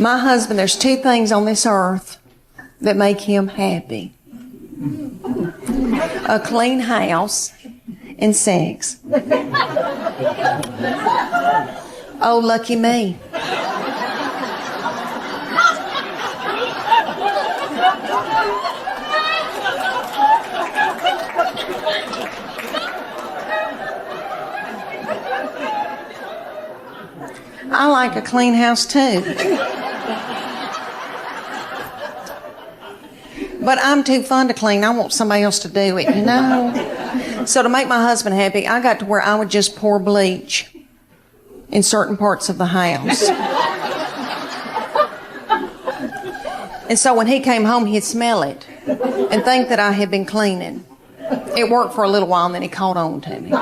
My husband, there's two things on this earth that make him happy. A clean house and sex. Oh, lucky me. I like a clean house too. But I'm too fun to clean. I want somebody else to do it, you know? So to make my husband happy, I got to where I would just pour bleach in certain parts of the house. And so when he came home, he'd smell it and think that I had been cleaning. It worked for a little while, and then he caught on to me.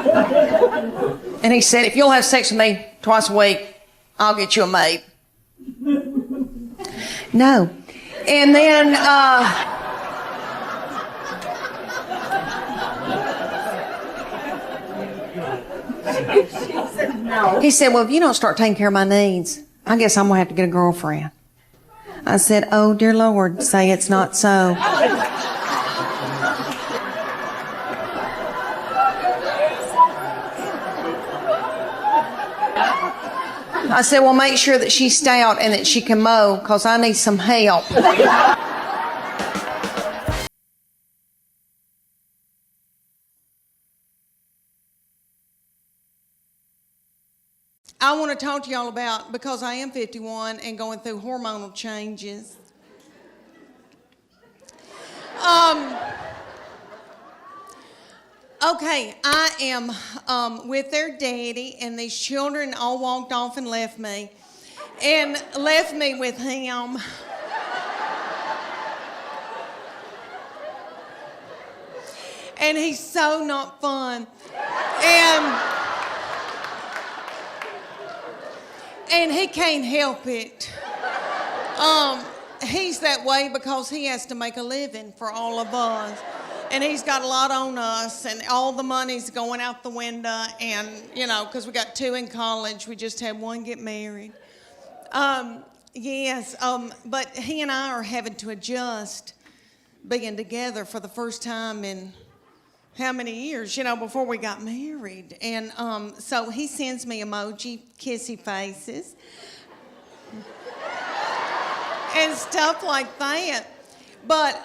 And he said, if you'll have sex with me twice a week, I'll get you a maid. No. And then, he said, well, if you don't start taking care of my needs, I guess I'm going to have to get a girlfriend. I said, oh, dear Lord, say it's not so. I said, well, make sure that she's stout and that she can mow, because I need some help. I want to talk to y'all about, because I am 51 and going through hormonal changes. Okay, I am with their daddy, and these children all walked off and left me with him. And he's so not fun. And he can't help it. He's that way because he has to make a living for all of us. And he's got a lot on us, and all the money's going out the window. And, you know, because we got 2 in college, we just had 1 get married. But he and I are having to adjust being together for the first time in how many years, you know, before we got married. And so he sends me emoji, kissy faces, and stuff like that. But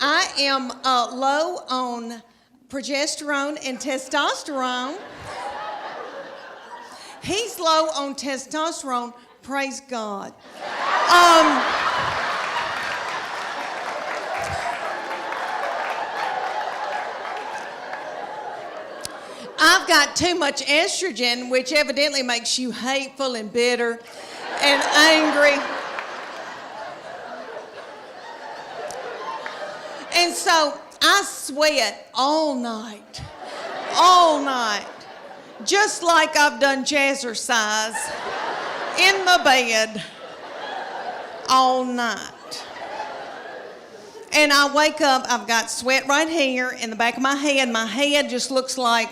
I am low on progesterone and testosterone. He's low on testosterone, praise God. I've got too much estrogen, which evidently makes you hateful and bitter and angry. And so I sweat all night, just like I've done jazzercise in the bed all night. And I wake up, I've got sweat right here in the back of my head. My head just looks like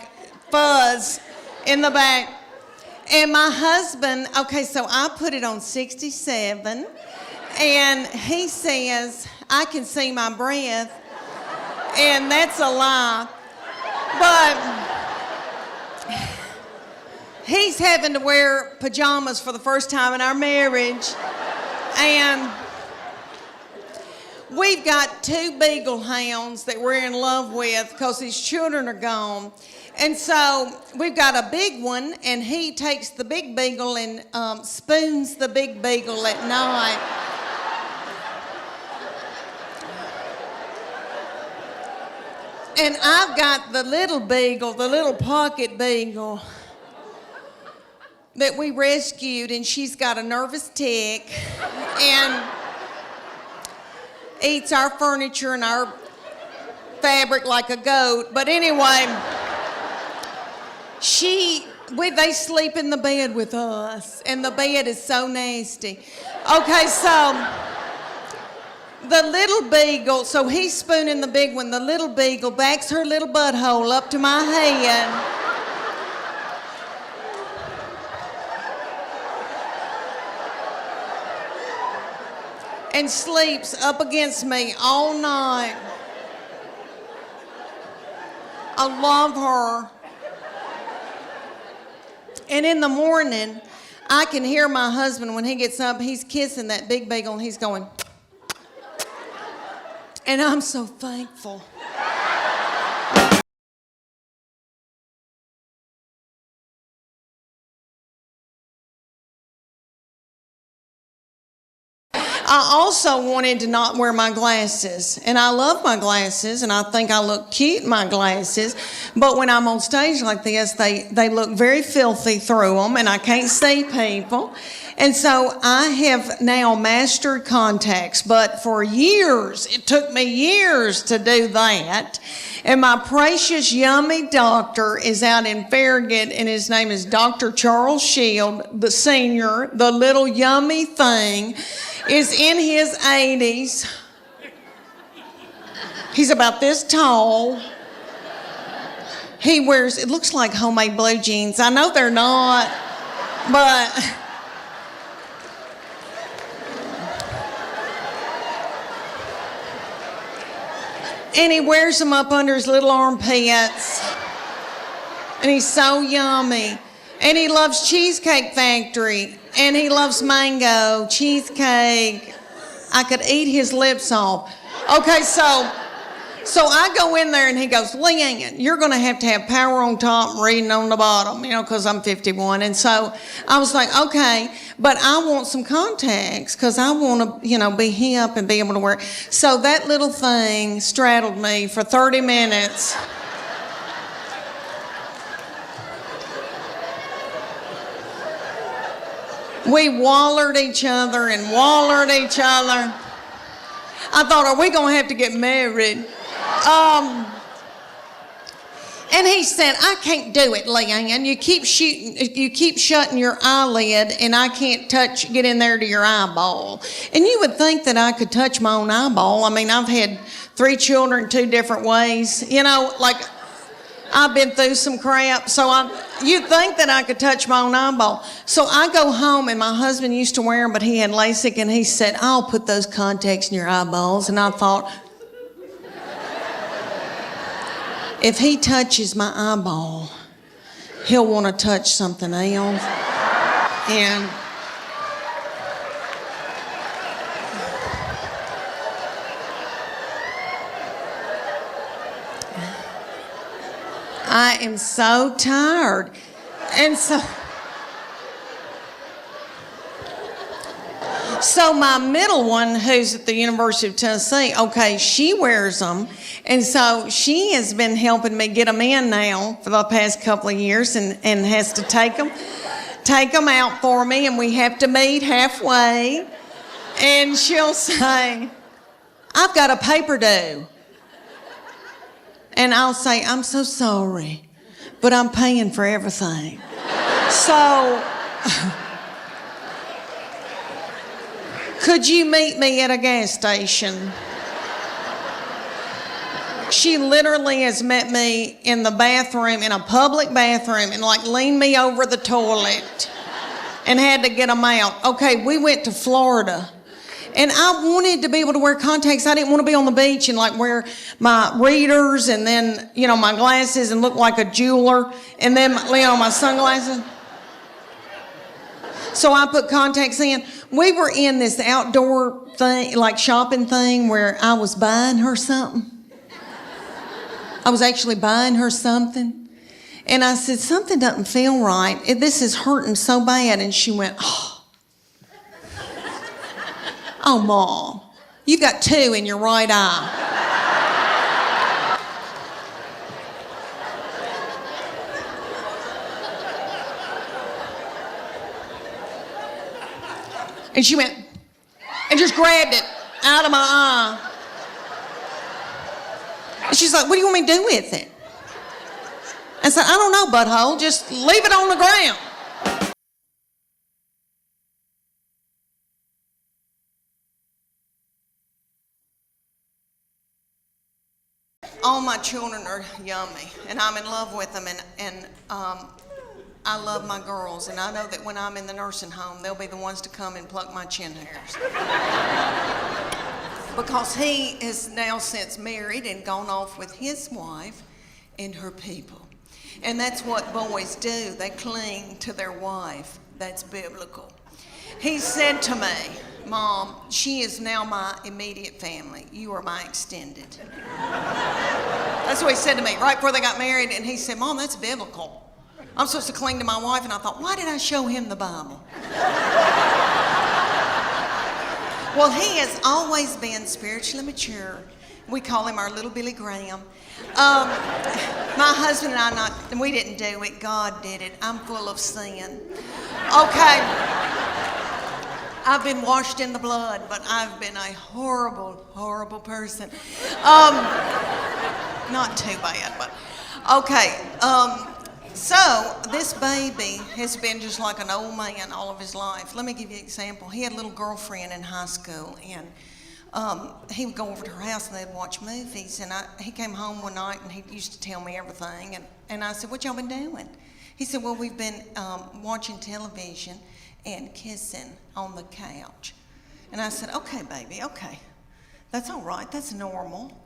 fuzz in the back. And my husband, okay, so I put it on 67, and he says, I can see my breath, and that's a lie. But he's having to wear pajamas for the first time in our marriage, and we've got 2 beagle hounds that we're in love with because his children are gone. And so we've got a big one, and he takes the big beagle and spoons the big beagle at night. And I've got the little beagle, the little pocket beagle that we rescued, and she's got a nervous tick and eats our furniture and our fabric like a goat. But anyway, they sleep in the bed with us, and the bed is so nasty. Okay, so the little beagle, so he's spooning the big one. The little beagle backs her little butthole up to my head. and sleeps up against me all night. I love her. And in the morning, I can hear my husband when he gets up, he's kissing that big beagle and he's going, and I'm so thankful. I also wanted to not wear my glasses, and I love my glasses, and I think I look cute in my glasses, but when I'm on stage like this, they look very filthy through them, and I can't see people. And so I have now mastered contacts, but for years, it took me years to do that. And my precious, yummy doctor is out in Farragut, and his name is Dr. Charles Shield, the senior, the little yummy thing, is in his 80s. He's about this tall. He wears, it looks like homemade blue jeans. I know they're not, but... And he wears them up under his little armpits. And he's so yummy. And he loves Cheesecake Factory. And he loves mango, cheesecake. I could eat his lips off. Okay, so I go in there and he goes, Leanne, you're going to have power on top and reading on the bottom, because I'm 51. And so I was like, okay, but I want some contacts because I want to, be hip and be able to wear. So that little thing straddled me for 30 minutes. We wallered each other and wallered each other. I thought, are we going to have to get married? And he said, I can't do it, Leanne. You keep shutting your eyelid and I can't get in there to your eyeball. And you would think that I could touch my own eyeball. I mean, I've had 3 children 2 different ways. I've been through some crap, so you'd think that I could touch my own eyeball. So I go home, and my husband used to wear them, but he had LASIK, and he said, I'll put those contacts in your eyeballs. And I thought, if he touches my eyeball, he'll want to touch something else. And I am so tired. And so my middle one, who's at the University of Tennessee, okay, she wears them. And so she has been helping me get them in now for the past couple of years and has to take them out for me, and we have to meet halfway. And she'll say, I've got a paper due. And I'll say, I'm so sorry, but I'm paying for everything. So, could you meet me at a gas station? She literally has met me in the bathroom, in a public bathroom, and leaned me over the toilet and had to get them out. Okay, we went to Florida. And I wanted to be able to wear contacts. I didn't want to be on the beach and wear my readers and then, my glasses and look like a jeweler and then, my sunglasses. So I put contacts in. We were in this outdoor thing, shopping thing where I was buying her something. I was actually buying her something. And I said, something doesn't feel right. This is hurting so bad. And she went, Oh, Mom, you've got 2 in your right eye. And she went and just grabbed it out of my eye. And she's like, what do you want me to do with it? I said, I don't know, butthole. Just leave it on the ground. All my children are yummy, and I'm in love with them. And I love my girls, and I know that when I'm in the nursing home, they'll be the ones to come and pluck my chin hairs. Because he is now since married and gone off with his wife and her people. And that's what boys do. They cling to their wife. That's biblical. He said to me, Mom, she is now my immediate family. You are my extended. That's what he said to me right before they got married. And he said, Mom, that's biblical. I'm supposed to cling to my wife. And I thought, why did I show him the Bible? Well, he has always been spiritually mature. We call him our little Billy Graham. My husband and we didn't do it. God did it. I'm full of sin. Okay. I've been washed in the blood, but I've been a horrible, horrible person. Not too bad, but okay. So this baby has been just like an old man all of his life. Let me give you an example. He had a little girlfriend in high school, and he would go over to her house and they'd watch movies. And he came home one night and he used to tell me everything. And I said, what y'all been doing? He said, well, we've been watching television and kissing on the couch. And I said, okay, baby, okay. That's all right. That's normal.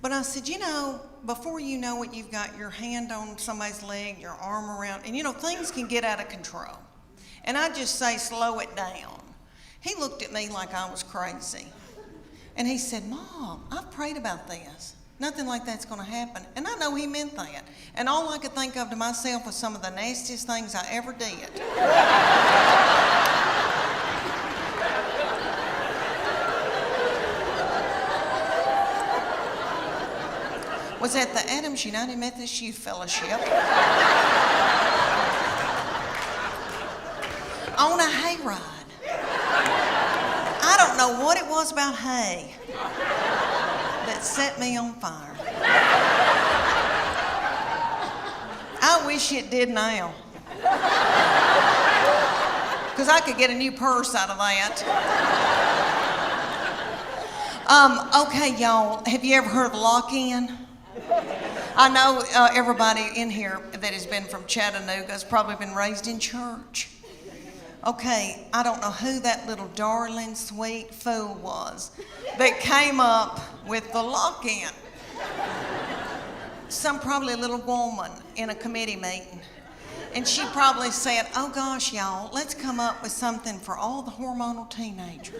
But I said, before you know it, you've got your hand on somebody's leg, your arm around, and things can get out of control. And I just say, slow it down. He looked at me like I was crazy. And he said, Mom, I've prayed about this. Nothing like that's going to happen. And I know he meant that. And all I could think of to myself was some of the nastiest things I ever did. Was at the Adams United Methodist Youth Fellowship on a hayride. I don't know what it was about hay that set me on fire. I wish it did now, because I could get a new purse out of that. Okay, y'all, have you ever heard of lock-in? I know everybody in here that has been from Chattanooga has probably been raised in church. Okay, I don't know who that little darling, sweet fool was that came up with the lock-in. Probably a little woman in a committee meeting. And she probably said, oh gosh, y'all, let's come up with something for all the hormonal teenagers.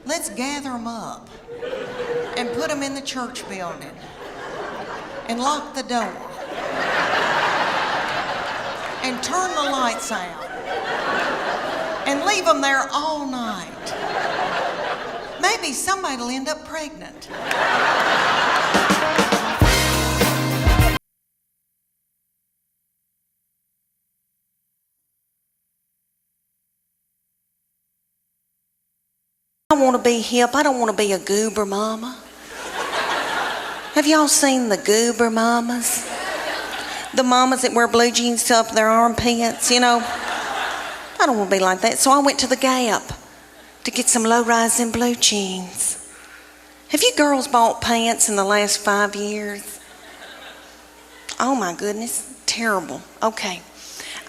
Let's gather them up and put them in the church building and lock the door and turn the lights out and leave them there all night. Maybe somebody will end up pregnant. I want to be hip. I don't want to be a goober mama. Have y'all seen the goober mamas? The mamas that wear blue jeans up their armpits, I don't want to be like that. So I went to the Gap to get some low-rising blue jeans. Have you girls bought pants in the last 5 years? Oh my goodness, terrible. Okay.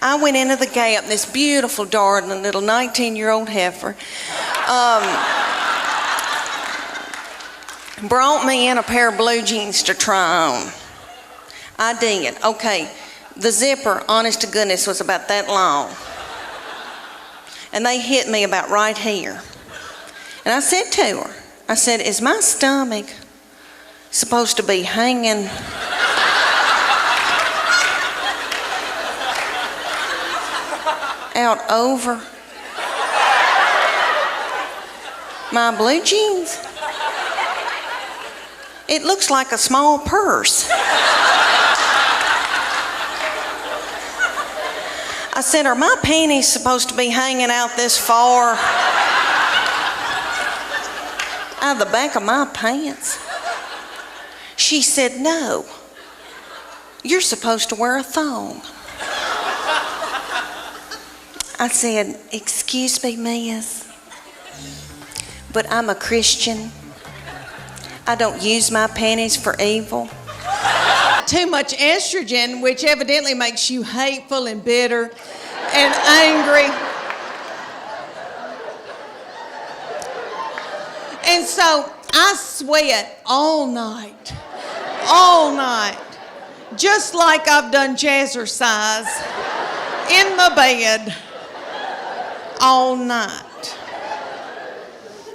I went into the Gap, this beautiful, darling little 19-year-old heifer. Brought me in a pair of blue jeans to try on. I did. Okay, the zipper, honest to goodness, was about that long. And they hit me about right here. And I said to her, I said, is my stomach supposed to be hanging out over my blue jeans? It looks like a small purse. I said, are my panties supposed to be hanging out this far out of the back of my pants? She said, no, you're supposed to wear a thong. I said, excuse me, miss, but I'm a Christian. I don't use my panties for evil. too much estrogen, which evidently makes you hateful and bitter and angry. And so I sweat all night, just like I've done jazzercise in the bed all night.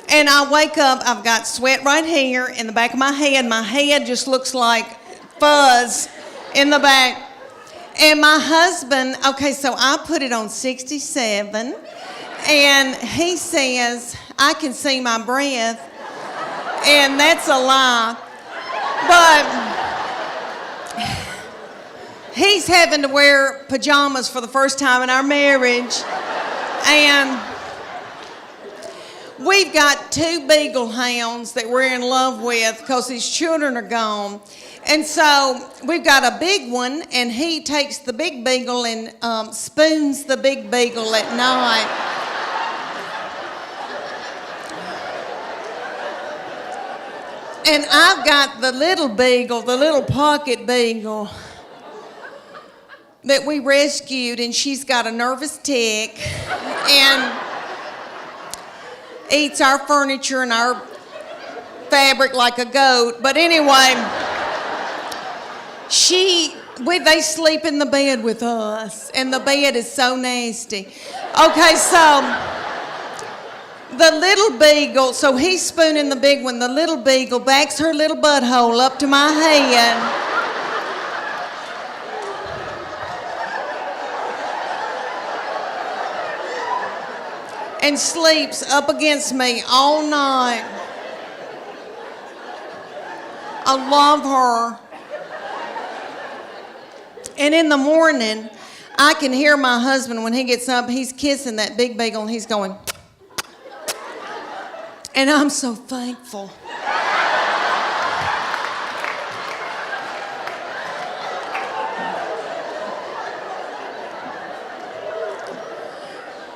And I wake up, I've got sweat right here in the back of my head. My head just looks like fuzz in the back. And my husband, okay, so I put it on 67, and he says, I can see my breath, and that's a lie. But he's having to wear pajamas for the first time in our marriage, and we've got 2 beagle hounds that we're in love with because his children are gone. And so we've got a big one, and he takes the big beagle and spoons the big beagle at night. And I've got the little beagle, the little pocket beagle that we rescued, and she's got a nervous tick and eats our furniture and our fabric like a goat. But anyway, they sleep in the bed with us, and the bed is so nasty. Okay, so the little beagle, so he's spooning the big one. The little beagle backs her little butthole up to my head. And sleeps up against me all night. I love her. And in the morning, I can hear my husband when he gets up, he's kissing that big beagle and he's going, and I'm so thankful.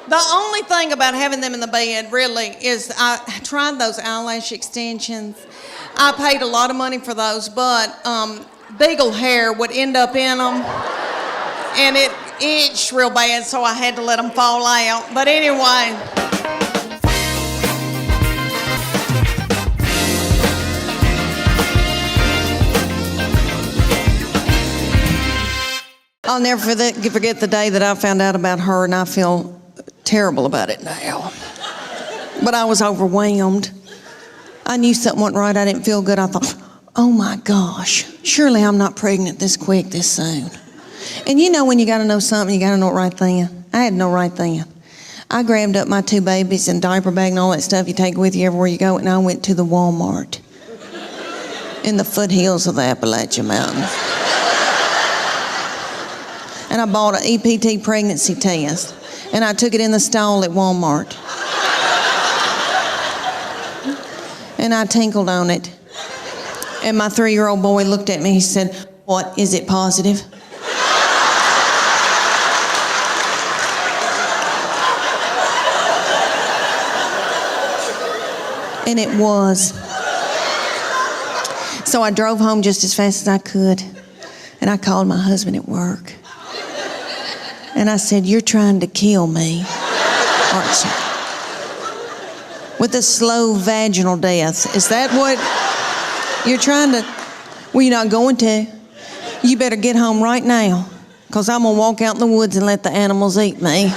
The only thing about having them in the bed, really, is I tried those eyelash extensions. I paid a lot of money for those, but beagle hair would end up in them, and it itched real bad, so I had to let them fall out. But anyway. I'll never forget the day that I found out about her, and I feel terrible about it now. But I was overwhelmed. I knew something wasn't right. I didn't feel good. I thought, oh my gosh, surely I'm not pregnant this quick, this soon. And you know when you got to know something, you got to know it right then. I had to know right then. I grabbed up my 2 babies and diaper bag and all that stuff you take with you everywhere you go, and I went to the Walmart in the foothills of the Appalachian Mountains. And I bought an EPT pregnancy test. And I took it in the stall at Walmart. And I tinkled on it. And my 3-year-old boy looked at me. He said, "What, is it positive?" And it was. So I drove home just as fast as I could. And I called my husband at work. And I said, "You're trying to kill me, aren't you? With a slow vaginal death. Is that what you're trying to?" "Well, you're not going to. You better get home right now, because I'm going to walk out in the woods and let the animals eat me."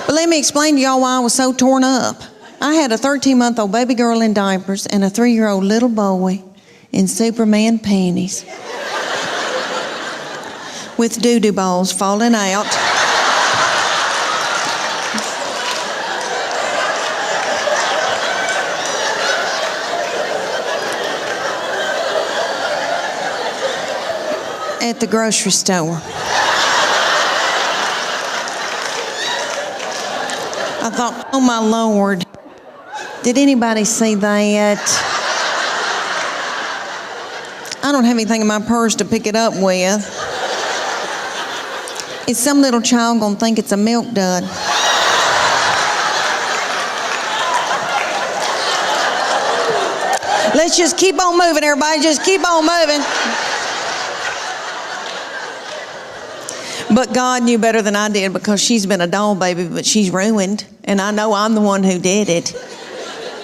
But let me explain to y'all why I was so torn up. I had a 13-month-old baby girl in diapers and a 3-year-old little boy in Superman panties with doo-doo balls falling out. At the grocery store. I thought, oh my Lord. Did anybody see that? I don't have anything in my purse to pick it up with. Is some little child gonna think it's a milk dud? Let's just keep on moving, everybody. Just keep on moving. But God knew better than I did because she's been a doll baby, but she's ruined. And I know I'm the one who did it.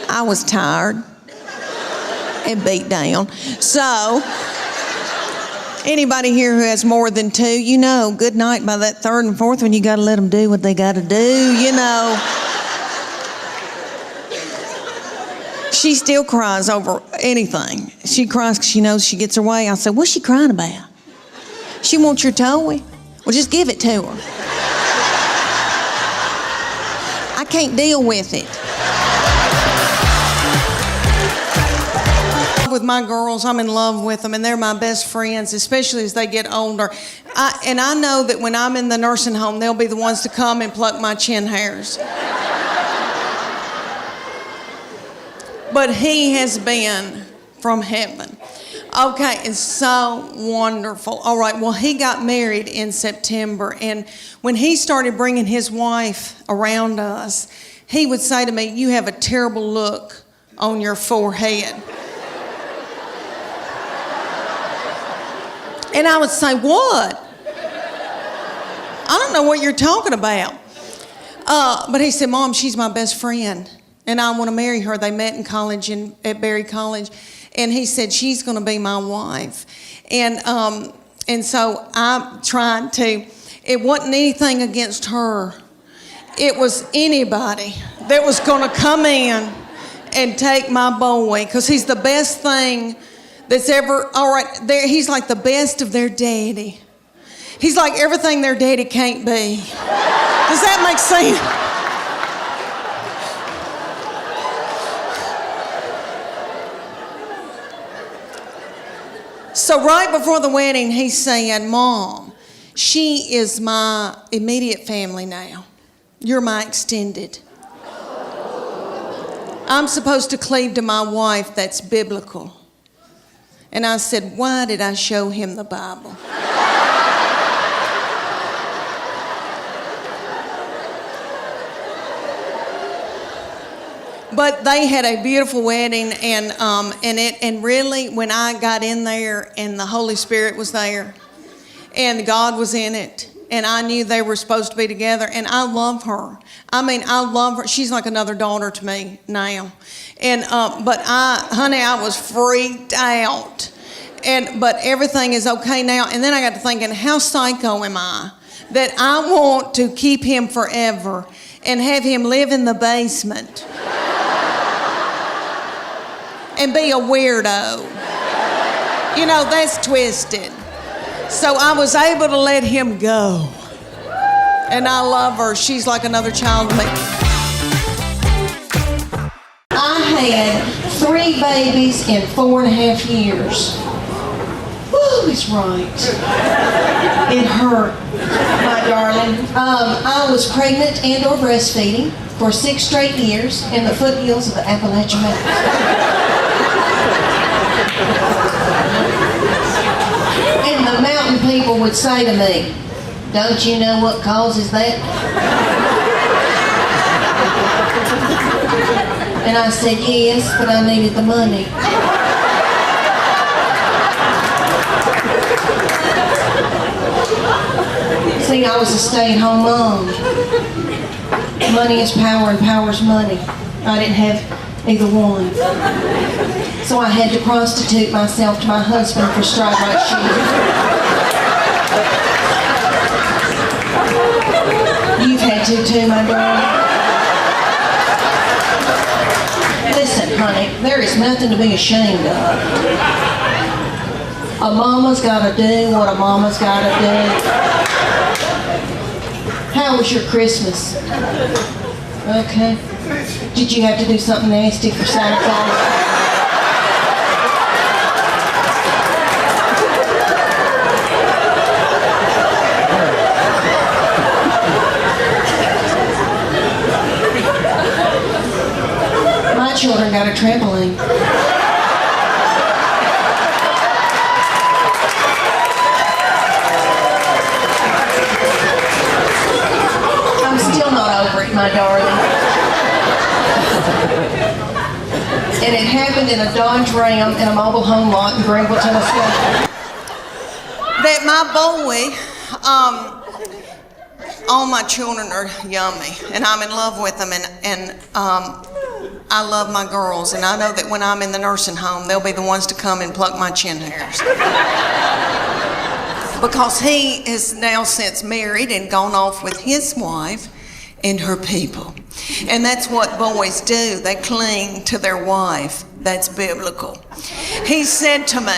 I was tired and beat down. So, anybody here who has more than two, you know, good night by that third and fourth one, you got to let them do what they got to do, you know. She still cries over anything. She cries because she knows she gets her way. I said, what's she crying about? She wants your toy. Well, just give it to her. I can't deal with it. With my girls, I'm in love with them, and they're my best friends, especially as they get older. And I know that when I'm in the nursing home, they'll be the ones to come and pluck my chin hairs. But he has been from heaven. Okay, it's so wonderful. All right, well, he got married in September, and when he started bringing his wife around us, he would say to me, you have a terrible look on your forehead. And I would say, what? I don't know what you're talking about. But he said, Mom, she's my best friend, and I want to marry her. They met in college at Berry College. And he said, she's going to be my wife. And so I tried to, it wasn't anything against her. It was anybody that was going to come in and take my boy, because he's the best thing that's ever, all right, he's like the best of their daddy. He's like everything their daddy can't be. Does that make sense? So right before the wedding, he said, Mom, she is my immediate family now. You're my extended. I'm supposed to cleave to my wife. That's biblical. And I said, why did I show him the Bible? But they had a beautiful wedding, and really, when I got in there and the Holy Spirit was there, and God was in it, and I knew they were supposed to be together, and I love her. I mean, I love her. She's like another daughter to me now. And but I was freaked out. But everything is okay now. And then I got to thinking, how psycho am I that I want to keep him forever and have him live in the basement and be a weirdo? You know, that's twisted. So I was able to let him go. And I love her. She's like another child to me. I had 3 babies in 4.5 years. Woo, it's right. It hurt, my darling. I was pregnant and or breastfeeding for 6 straight years in the foothills of the Appalachian Mountains. And the mountain people would say to me, don't you know what causes that? And I said, yes, but I needed the money. See, I was a stay-at-home mom. Money is power and power is money. I didn't have either one. So I had to prostitute myself to my husband for straight-right shoes. You've had to too, my darling. Listen, honey, there is nothing to be ashamed of. A mama's got to do what a mama's got to do. How was your Christmas? Okay. Did you have to do something nasty for Santa Claus? My children got a trampoline. I'm still not over it, my darling. And it happened in a Dodge Ram in a mobile home lot in Greenville, Tennessee. That my boy, all my children are yummy, and I'm in love with them, and I love my girls, and I know that when I'm in the nursing home, they'll be the ones to come and pluck my chin hairs. Because he is now since married and gone off with his wife and her people. And that's what boys do. They cling to their wife. That's biblical. He said to me,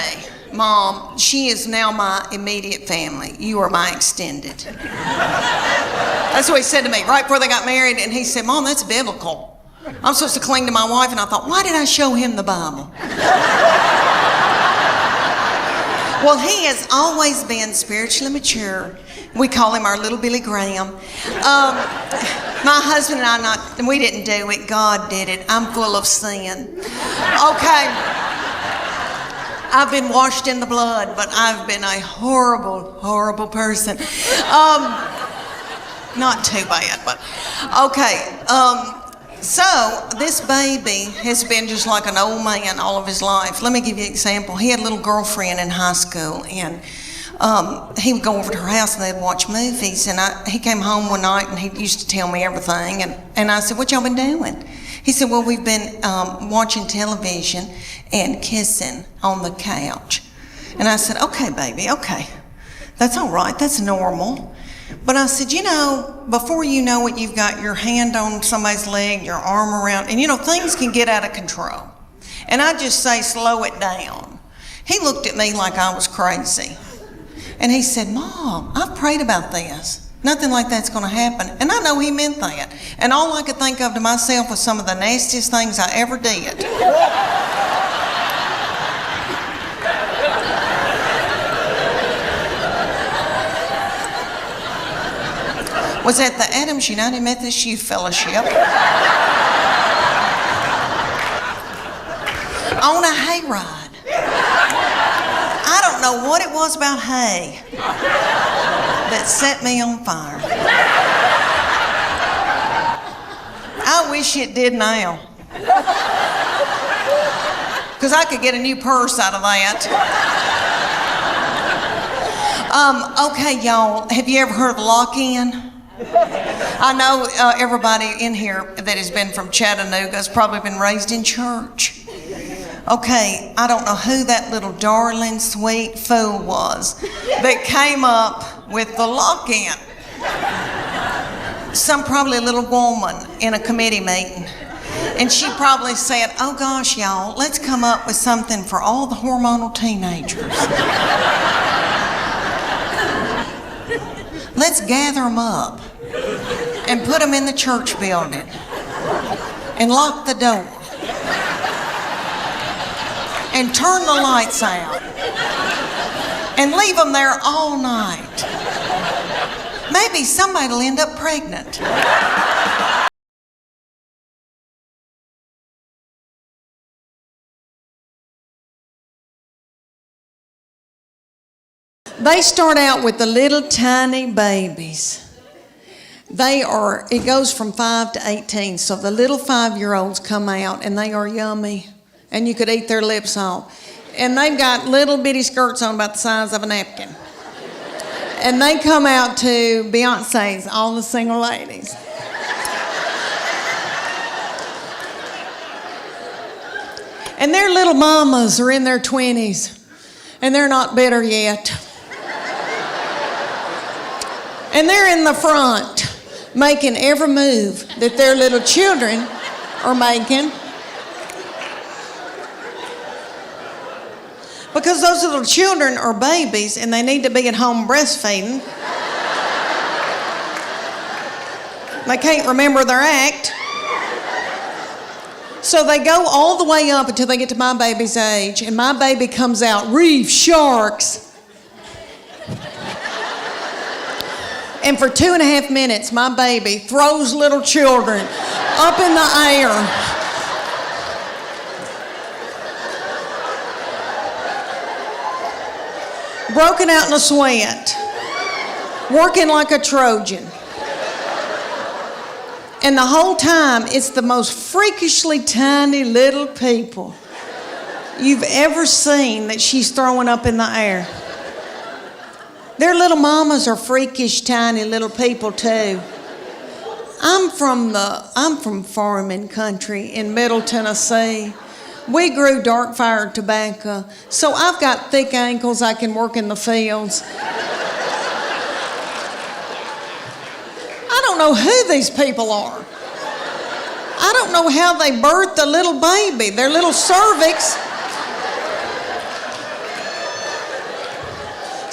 Mom, she is now my immediate family. You are my extended. That's what he said to me right before they got married. And he said, Mom, that's biblical. I'm supposed to cling to my wife. And I thought, why did I show him the Bible? Well, he has always been spiritually mature. We call him our little Billy Graham. My husband and I, we didn't do it. God did it. I'm full of sin. Okay. I've been washed in the blood, but I've been a horrible, horrible person. Not too bad, but okay. So this baby has been just like an old man all of his life. Let me give you an example. He had a little girlfriend in high school, and he would go over to her house and they'd watch movies. And he came home one night and he used to tell me everything. And I said, what y'all been doing? He said, well, we've been watching television and kissing on the couch. And I said, okay, baby, okay. That's all right. That's normal. But I said, you know, before you know it, you've got your hand on somebody's leg, your arm around, and you know, things can get out of control. And I just say, slow it down. He looked at me like I was crazy. And he said, Mom, I've prayed about this. Nothing like that's going to happen. And I know he meant that. And all I could think of to myself was some of the nastiest things I ever did. Was at the Adams United Methodist Youth Fellowship on a hayride. I don't know what it was about hay that set me on fire. I wish it did now, because I could get a new purse out of that. Okay, y'all, have you ever heard of lock-in? I know everybody in here that has been from Chattanooga has probably been raised in church. Okay, I don't know who that little darling, sweet fool was that came up with the lock-in. Some probably little woman in a committee meeting. And she probably said, oh gosh, y'all, let's come up with something for all the hormonal teenagers. Let's gather them up and put them in the church building and lock the door and turn the lights out and leave them there all night. Maybe somebody will end up pregnant. They start out with the little tiny babies. It goes from 5 to 18. So the little 5-year-olds come out and they are yummy. And you could eat their lips off. And they've got little bitty skirts on about the size of a napkin. And they come out to Beyonce's All the Single Ladies. And their little mamas are in their 20s. And they're not bitter yet. And they're in the front, making every move that their little children are making. Because those little children are babies and they need to be at home breastfeeding. They can't remember their act. So they go all the way up until they get to my baby's age, and my baby comes out, reef sharks. And for 2.5 minutes, my baby throws little children up in the air. Broken out in a sweat, working like a Trojan. And the whole time, it's the most freakishly tiny little people you've ever seen that she's throwing up in the air. Their little mamas are freakish, tiny little people too. I'm from farming country in Middle Tennessee. We grew dark fired tobacco, so I've got thick ankles. I can work in the fields. I don't know who these people are. I don't know how they birthed a little baby, their little cervix.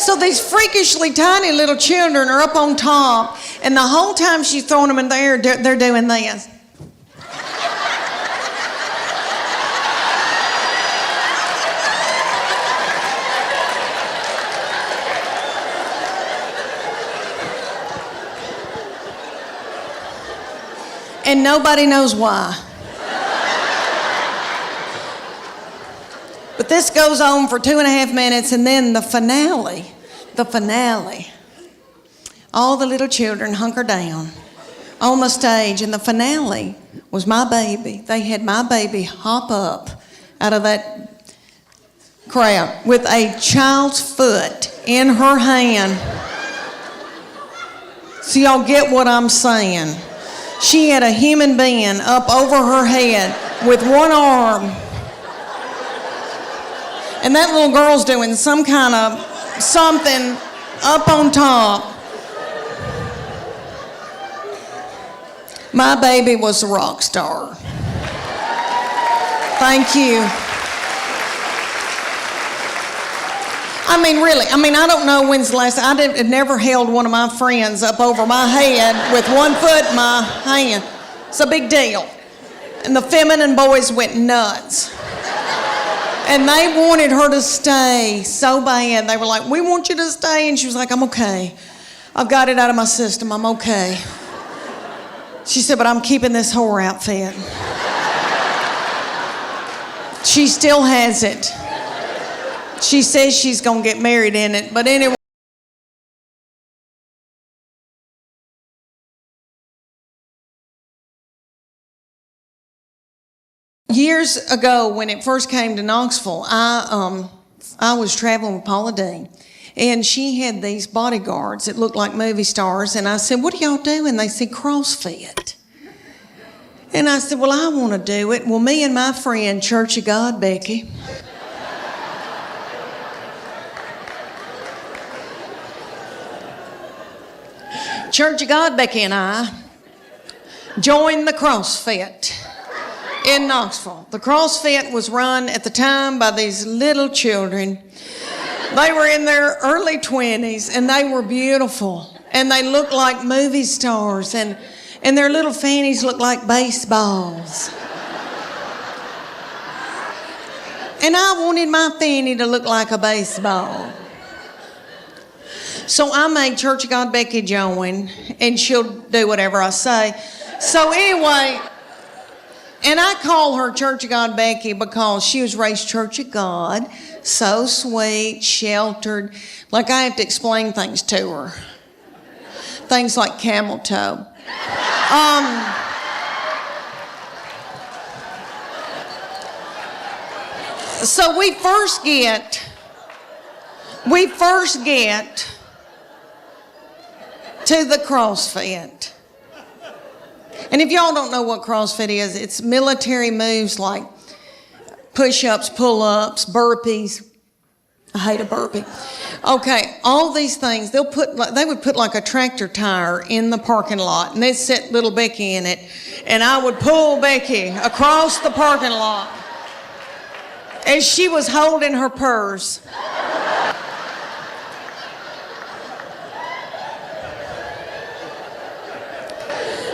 So these freakishly tiny little children are up on top, and the whole time she's throwing them in the air, they're doing this. And nobody knows why. But this goes on for 2.5 minutes, and then the finale. All the little children hunker down on the stage, and the finale was my baby. They had my baby hop up out of that crowd with a child's foot in her hand. So y'all get what I'm saying. She had a human being up over her head with one arm. And that little girl's doing some kind of something up on top. My baby was a rock star. Thank you. I mean, really, I don't know when's the last, had never held one of my friends up over my head with one foot in my hand. It's a big deal. And the feminine boys went nuts. And they wanted her to stay so bad. They were like, we want you to stay. And she was like, I'm okay. I've got it out of my system. I'm okay. She said, but I'm keeping this whore outfit. She still has it. She says she's going to get married in it, but anyway. Years ago, when it first came to Knoxville, I was traveling with Paula Deen, and she had these bodyguards that looked like movie stars, and I said, what do y'all do? And they said, CrossFit. And I said, well, I want to do it. Well, me and my friend, Church of God, Becky, Church of God, Becky and I joined the CrossFit in Knoxville. The CrossFit was run at the time by these little children. They were in their early 20s, and they were beautiful. And they looked like movie stars, and their little fannies looked like baseballs. And I wanted my fanny to look like a baseball. So I made Church of God Becky join, and she'll do whatever I say. So anyway, and I call her Church of God Becky because she was raised Church of God, so sweet, sheltered. Like I have to explain things to her. Things like camel toe. So we first get to the CrossFit. And if y'all don't know what CrossFit is, it's military moves like push-ups, pull-ups, burpees. I hate a burpee. Okay, all these things, they would put like a tractor tire in the parking lot, and they'd set little Becky in it, and I would pull Becky across the parking lot as she was holding her purse.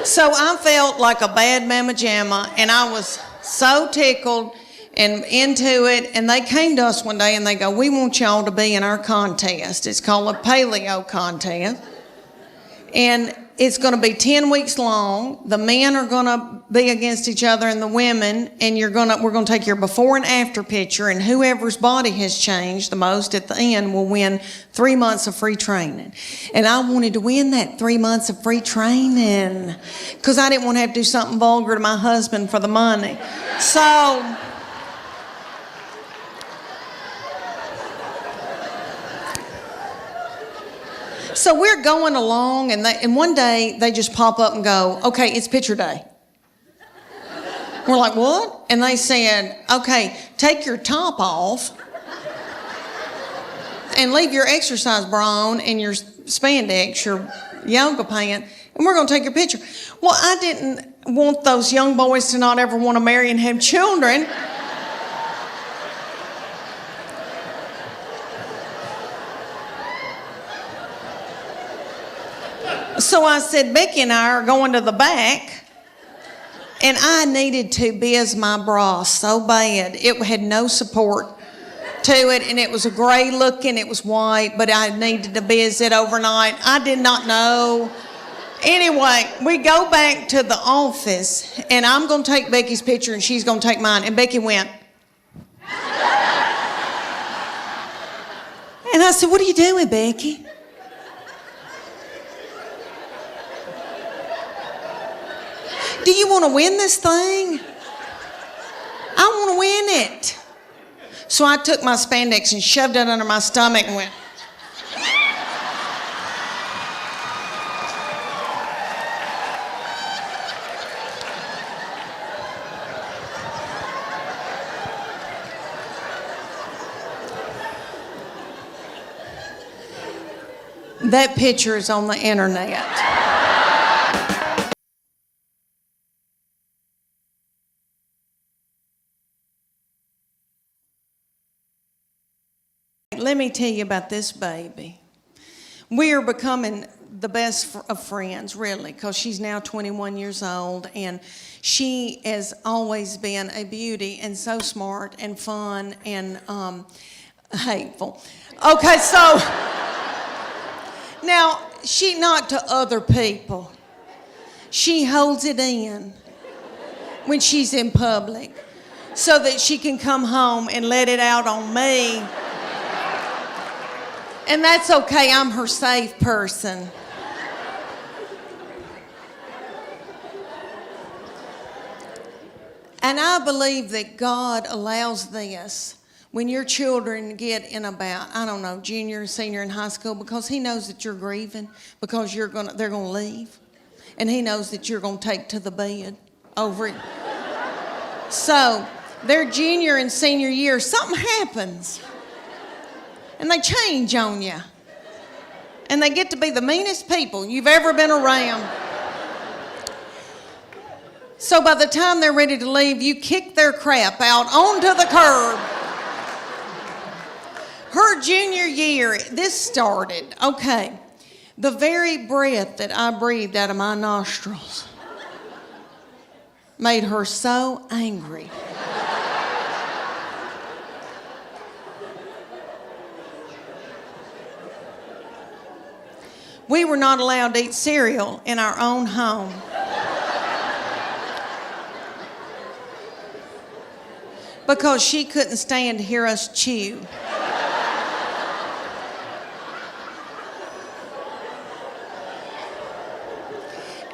So I felt like a bad mama jamma, and I was so tickled and into it. And they came to us one day and they go, we want y'all to be in our contest. It's called a paleo contest. And It's going to be 10 weeks long. The men are going to be against each other and the women, and we're going to take your before and after picture, and whoever's body has changed the most at the end will win 3 months of free training. And I wanted to win that 3 months of free training because I didn't want to have to do something vulgar to my husband for the money. So we're going along, and one day they just pop up and go, okay, it's picture day. We're like, what? And they said, okay, take your top off and leave your exercise bra on and your spandex, your yoga pant, and we're going to take your picture. Well, I didn't want those young boys to not ever want to marry and have children. So I said, Becky and I are going to the back, and I needed to biz my bra so bad. It had no support to it, and it was a gray looking, it was white, but I needed to biz it overnight. I did not know. Anyway, we go back to the office, and I'm going to take Becky's picture, and she's going to take mine. And Becky went. And I said, what are you doing, Becky? Do you want to win this thing? I want to win it. So I took my spandex and shoved it under my stomach and went. That picture is on the internet. Let me tell you about this baby. We are becoming the best of friends, really, because she's now 21 years old, and she has always been a beauty and so smart and fun and hateful. Okay, so now she not to other people. She holds it in when she's in public so that she can come home and let it out on me. And that's okay, I'm her safe person. And I believe that God allows this when your children get in about, I don't know, junior, senior in high school, because He knows that you're grieving, because they're going to leave. And He knows that you're going to take to the bed over it. So, their junior and senior year, something happens. And they change on you. And they get to be the meanest people you've ever been around. So by the time they're ready to leave, you kick their crap out onto the curb. Her junior year, this started, okay, the very breath that I breathed out of my nostrils made her so angry. We were not allowed to eat cereal in our own home. Because she couldn't stand to hear us chew.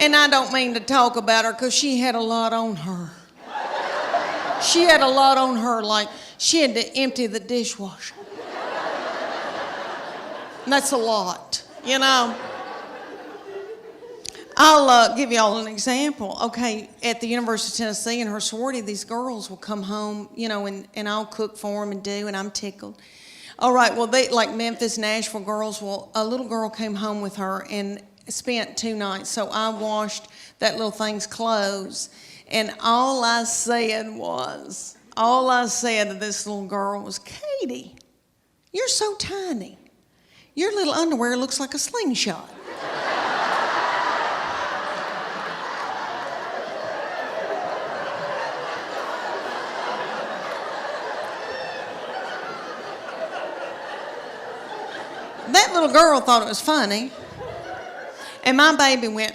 And I don't mean to talk about her because she had a lot on her. She had a lot on her, like she had to empty the dishwasher. And that's a lot, you know. I'll give you all an example. Okay, at the University of Tennessee in her sorority, these girls will come home, you know, and I'll cook for them and do, and I'm tickled. All right, well, they like Memphis, Nashville girls. Well, a little girl came home with her and spent 2 nights. So I washed that little thing's clothes, and all I said to this little girl was, Katie, you're so tiny. Your little underwear looks like a slingshot. That little girl thought it was funny. And my baby went.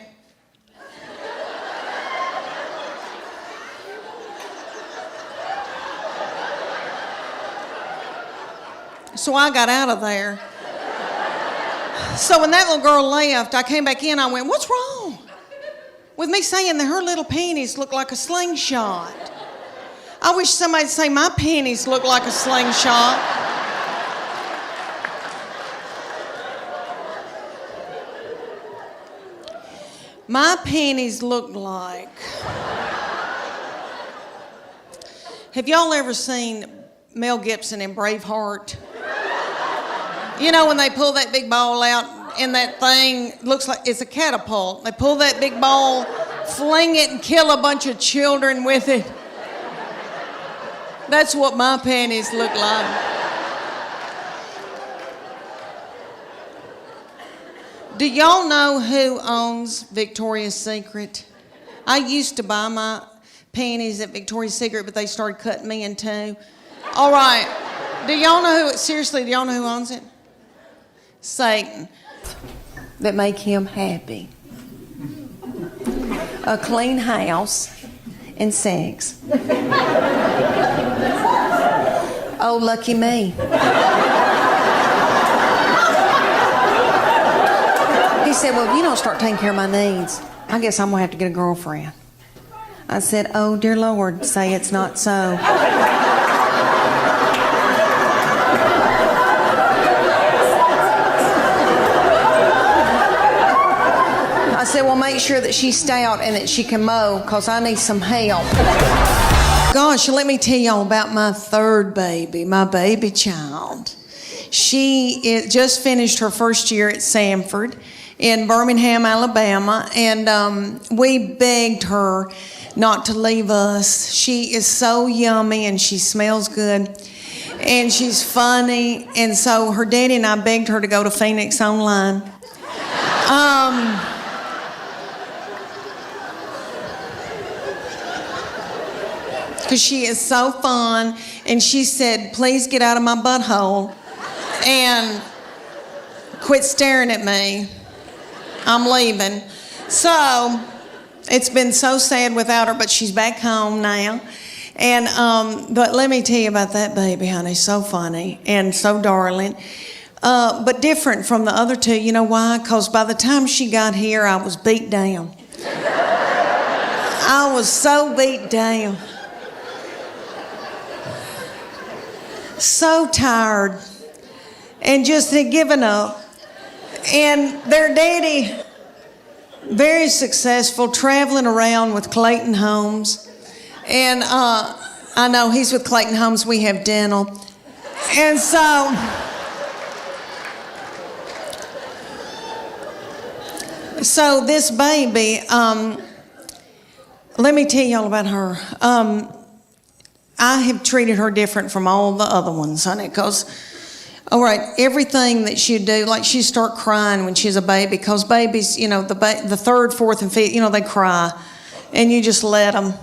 So I got out of there. So when that little girl left, I came back in, I went, what's wrong with me saying that her little panties look like a slingshot? I wish somebody'd say my panties look like a slingshot. My panties look like... Have y'all ever seen Mel Gibson in Braveheart? You know when they pull that big ball out and that thing looks like it's a catapult. They pull that big ball, fling it and kill a bunch of children with it. That's what my panties look like. Do y'all know who owns Victoria's Secret? I used to buy my panties at Victoria's Secret, but they started cutting me in two. All right. Do y'all know who, seriously, do y'all know who owns it? Satan. That make him happy. A clean house and sex. Oh, lucky me. He said, well, if you don't start taking care of my needs, I guess I'm going to have to get a girlfriend. I said, oh, dear Lord, say it's not so. I said, well, make sure that she's stout and that she can mow, because I need some help. Gosh, let me tell y'all about my third baby, my baby child. She just finished her first year at Sanford in Birmingham, Alabama, and we begged her not to leave us. She is so yummy and she smells good and she's funny, and so her daddy and I begged her to go to Phoenix Online. Because she is so fun, and she said, please get out of my butthole and quit staring at me. I'm leaving. So it's been so sad without her, but she's back home now. And but let me tell you about that baby, honey. So funny and so darling. But different from the other two. You know why? Because by the time she got here, I was beat down. I was so beat down. So tired and just had given up. And their daddy, very successful, traveling around with Clayton Homes. And I know he's with Clayton Homes, we have dental. And so this baby, let me tell y'all about her. I have treated her different from all the other ones, honey, because, all right, everything that she'd do, like she'd start crying when she's a baby, because babies, you know, the third, fourth, and fifth, you know, they cry, and you just let them.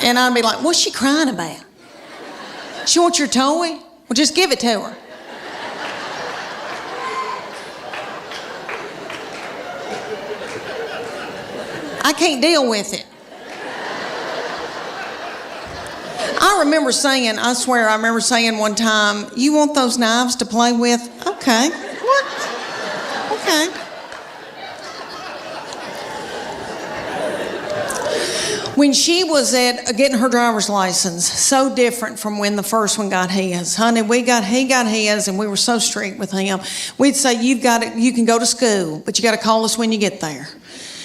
And I'd be like, what's she crying about? She wants your toy? Well, just give it to her. I can't deal with it. I remember saying, I swear, I remember saying one time, you want those knives to play with? Okay. What? Okay. When she was at getting her driver's license, so different from when the first one got his. Honey, he got his, and we were so strict with him. We'd say, you can go to school, but you got to call us when you get there.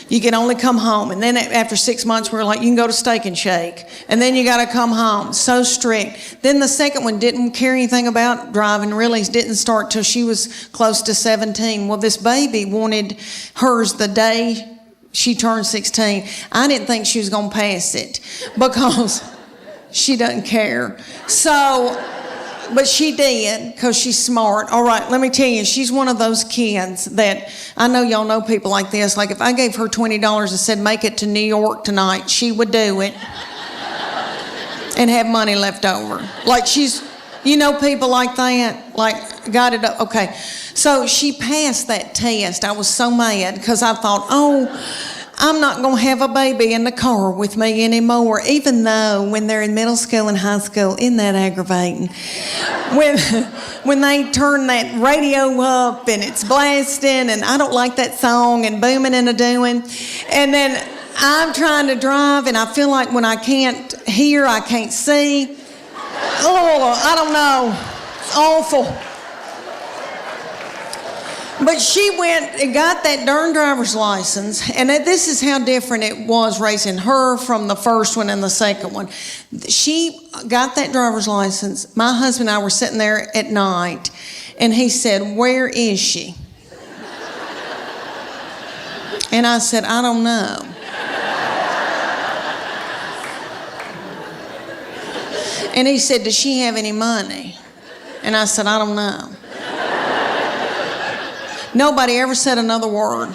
You can only come home. And then after 6 months, we were like, you can go to Steak and Shake. And then you got to come home. So strict. Then the second one didn't care anything about driving, really didn't start till she was close to 17. Well, this baby wanted hers the day she turned 16. I didn't think she was going to pass it because she doesn't care. So, but she did because she's smart. All right, let me tell you, she's one of those kids that, I know y'all know people like this. Like if I gave her $20 and said, make it to New York tonight, she would do it and have money left over. Like she's You know people like that? Like, got it up. Okay. So she passed that test. I was so mad because I thought, oh, I'm not going to have a baby in the car with me anymore, even though when they're in middle school and high school, isn't that aggravating? When they turn that radio up and it's blasting and I don't like that song and booming and a-doing. And then I'm trying to drive and I feel like when I can't hear, I can't see. Oh, I don't know. It's awful. But she went and got that darn driver's license, and this is how different it was raising her from the first one and the second one. She got that driver's license. My husband and I were sitting there at night, and he said, "Where is she?" And I said, "I don't know." And he said, "Does she have any money?" And I said, "I don't know." Nobody ever said another word.